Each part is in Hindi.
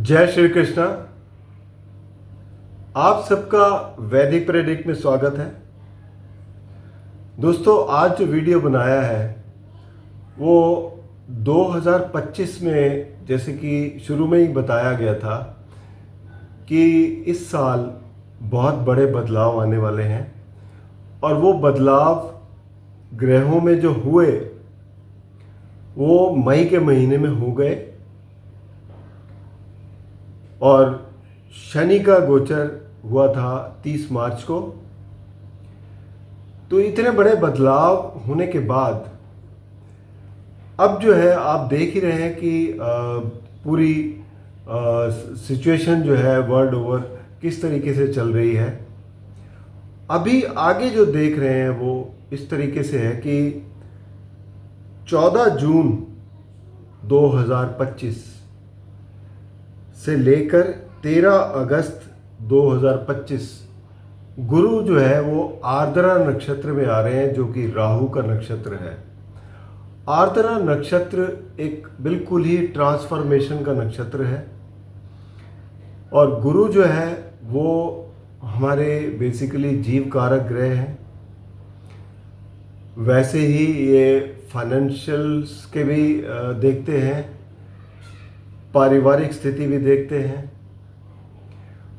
जय श्री कृष्णा। आप सबका वैदिक प्रेडिक्ट में स्वागत है। दोस्तों, आज जो वीडियो बनाया है वो 2025 में, जैसे कि शुरू में ही बताया गया था कि इस साल बहुत बड़े बदलाव आने वाले हैं और वो बदलाव ग्रहों में जो हुए वो मई के महीने में हो गए और शनि का गोचर हुआ था 30 मार्च को। तो इतने बड़े बदलाव होने के बाद अब जो है आप देख ही रहे हैं कि पूरी सिचुएशन जो है वर्ल्ड ओवर किस तरीके से चल रही है। अभी आगे जो देख रहे हैं वो इस तरीके से है कि 14 जून 2025 से लेकर 13 अगस्त 2025 गुरु जो है वो आर्द्रा नक्षत्र में आ रहे हैं, जो कि राहु का नक्षत्र है। आर्द्रा नक्षत्र एक बिल्कुल ही ट्रांसफॉर्मेशन का नक्षत्र है और गुरु जो है वो हमारे बेसिकली जीव कारक ग्रह हैं। वैसे ही ये फाइनेंशियल्स के भी देखते हैं, पारिवारिक स्थिति भी देखते हैं।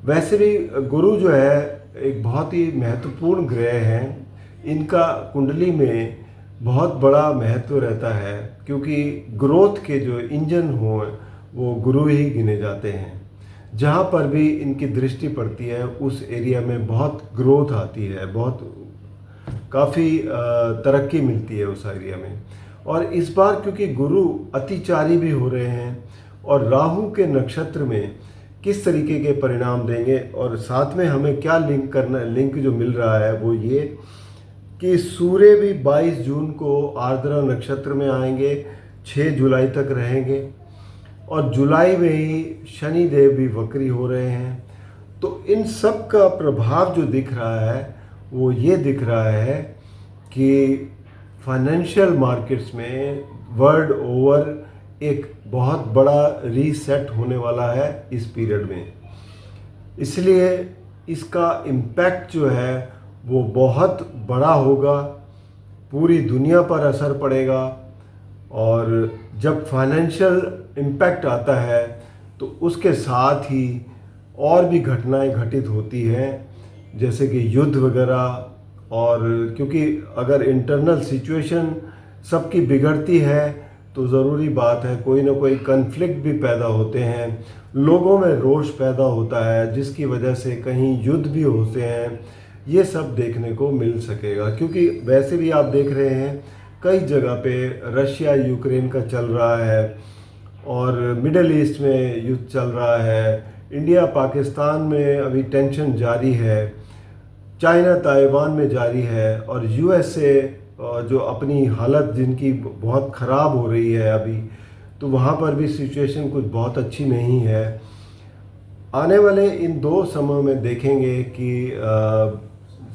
वैसे भी गुरु जो है एक बहुत ही महत्वपूर्ण ग्रह हैं। इनका कुंडली में बहुत बड़ा महत्व रहता है, क्योंकि ग्रोथ के जो इंजन हो वो गुरु ही गिने जाते हैं। जहाँ पर भी इनकी दृष्टि पड़ती है उस एरिया में बहुत ग्रोथ आती है, बहुत काफ़ी तरक्की मिलती है उस एरिया में। और इस बार क्योंकि गुरु अतिचारी भी हो रहे हैं और राहु के नक्षत्र में किस तरीके के परिणाम देंगे, और साथ में हमें क्या लिंक जो मिल रहा है वो ये कि सूर्य भी 22 जून को आर्द्रा नक्षत्र में आएंगे, 6 जुलाई तक रहेंगे और जुलाई में ही शनि देव भी वक्री हो रहे हैं। तो इन सब का प्रभाव जो दिख रहा है वो ये दिख रहा है कि फाइनेंशियल मार्केट्स में वर्ल्ड ओवर एक बहुत बड़ा रीसेट होने वाला है इस पीरियड में। इसलिए इसका इम्पैक्ट जो है वो बहुत बड़ा होगा, पूरी दुनिया पर असर पड़ेगा। और जब फाइनेंशियल इम्पैक्ट आता है तो उसके साथ ही और भी घटनाएं घटित होती हैं, जैसे कि युद्ध वगैरह। और क्योंकि अगर इंटरनल सिचुएशन सबकी बिगड़ती है तो ज़रूरी बात है कोई ना कोई कन्फ्लिक्ट भी पैदा होते हैं, लोगों में रोष पैदा होता है, जिसकी वजह से कहीं युद्ध भी होते हैं। ये सब देखने को मिल सकेगा, क्योंकि वैसे भी आप देख रहे हैं कई जगह पे रशिया यूक्रेन का चल रहा है और मिडल ईस्ट में युद्ध चल रहा है, इंडिया पाकिस्तान में अभी टेंशन जारी है, चाइना ताइवान में जारी है और यूएसए जो अपनी हालत जिनकी बहुत ख़राब हो रही है अभी, तो वहाँ पर भी सिचुएशन कुछ बहुत अच्छी नहीं है। आने वाले इन 2 समय में देखेंगे कि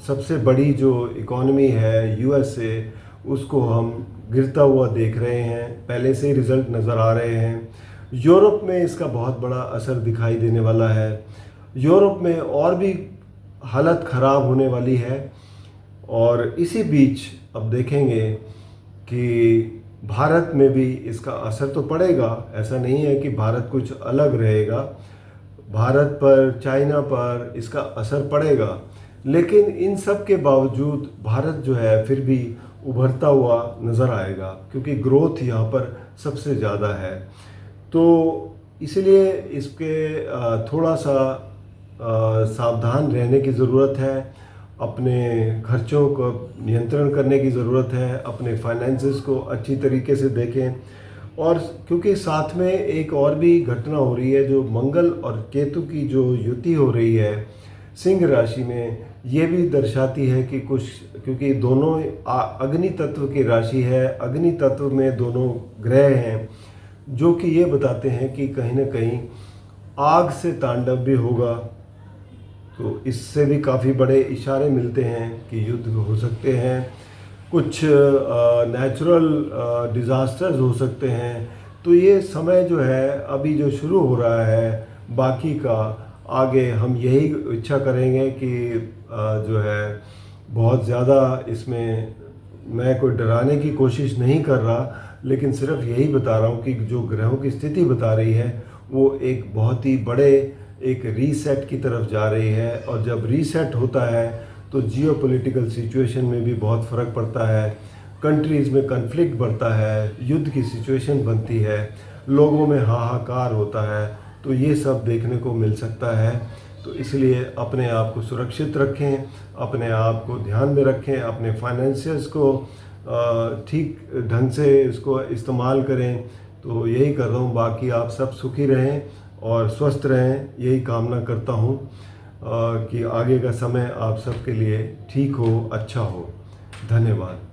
सबसे बड़ी जो इकॉनमी है यूएसए, उसको हम गिरता हुआ देख रहे हैं, पहले से ही रिज़ल्ट नज़र आ रहे हैं। यूरोप में इसका बहुत बड़ा असर दिखाई देने वाला है। यूरोप में और भी हालत ख़राब होने वाली है। और इसी बीच अब देखेंगे कि भारत में भी इसका असर तो पड़ेगा। ऐसा नहीं है कि भारत कुछ अलग रहेगा, भारत पर, चाइना पर इसका असर पड़ेगा। लेकिन इन सब के बावजूद भारत जो है फिर भी उभरता हुआ नज़र आएगा, क्योंकि ग्रोथ यहाँ पर सबसे ज़्यादा है। तो इसलिए इसके थोड़ा सा सावधान रहने की ज़रूरत है, अपने खर्चों को नियंत्रण करने की ज़रूरत है, अपने फाइनेंसेस को अच्छी तरीके से देखें। और क्योंकि साथ में एक और भी घटना हो रही है, जो मंगल और केतु की जो युति हो रही है सिंह राशि में, ये भी दर्शाती है कि कुछ, क्योंकि दोनों अग्नि तत्व की राशि है, अग्नि तत्व में दोनों ग्रह हैं, जो कि ये बताते हैं कि कहीं ना कहीं आग से तांडव भी होगा। तो इससे भी काफ़ी बड़े इशारे मिलते हैं कि युद्ध हो सकते हैं, कुछ नेचुरल डिज़ास्टर्स हो सकते हैं। तो ये समय जो है अभी जो शुरू हो रहा है बाकी का आगे हम यही इच्छा करेंगे कि जो है बहुत ज़्यादा इसमें मैं कोई डराने की कोशिश नहीं कर रहा, लेकिन सिर्फ यही बता रहा हूँ कि जो ग्रहों की स्थिति बता रही है वो एक बहुत ही बड़े एक रीसेट की तरफ जा रही है। और जब रीसेट होता है तो जियोपॉलिटिकल सिचुएशन में भी बहुत फ़र्क पड़ता है, कंट्रीज़ में कन्फ्लिक्ट बढ़ता है, युद्ध की सिचुएशन बनती है, लोगों में हाहाकार होता है। तो ये सब देखने को मिल सकता है। तो इसलिए अपने आप को सुरक्षित रखें, अपने आप को ध्यान में रखें, अपने फाइनेंशियल्स को ठीक ढंग से इसको इस्तेमाल करें। तो यही कर रहा हूँ। बाकी आप सब सुखी रहें और स्वस्थ रहें, यही कामना करता हूँ कि आगे का समय आप सबके लिए ठीक हो, अच्छा हो। धन्यवाद।